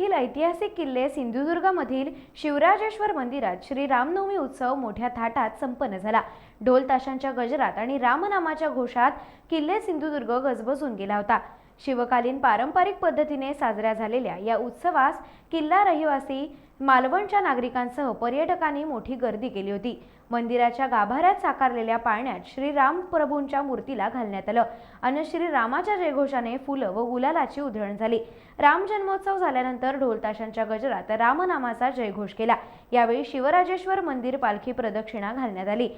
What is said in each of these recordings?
राज्यातील ऐतिहासिक किल्ले सिंधुदुर्गमधील शिवराजेश्वर मंदिरात श्री रामनवमी उत्सव मोठ्या थाटात संपन्न झाला। ढोल ताशांच्या गजरात आणि रामनामाच्या घोषात किल्ले सिंधुदुर्ग गजबजून गेला होता। शिवकालीन पारंपरिक पद्धतीने साजऱ्या झालेल्या या उत्सवास किल्ला रहिवासी, मालवणच्या नागरिकांसह पर्यटकांनी मोठी गर्दी केली होती। मंदिराच्या गाभाऱ्यात साकारलेल्या पाळण्यात श्री राम प्रभूंच्या मूर्तीला घालण्यात आलं आणि श्री रामाच्या जयघोषाने फुलं व गुलालाची उधळण झाली। राम जन्मोत्सव झाल्यानंतर ढोल ताशांच्या गजरात रामनामाचा जयघोष केला। यावेळी शिवराजेश्वर मंदिर पालखी प्रदक्षिणा घालण्यात आली।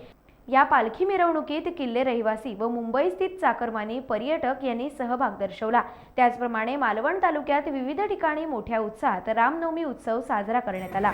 या पालखी मिरवणुकीत किल्ले रहिवासी व मुंबईस्थित चाकरमानी, पर्यटक यांनी सहभाग दर्शवला। त्याचप्रमाणे मालवण तालुक्यात विविध ठिकाणी मोठ्या उत्साहात रामनवमी उत्सव साजरा करण्यात आला।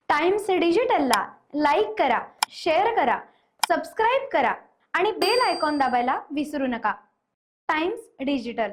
टाइम्स डिजिटलला लाईक करा, शेअर करा, सबस्क्राइब करा आणि बेल आयकॉन दाबायला विसरू नका। Times digital.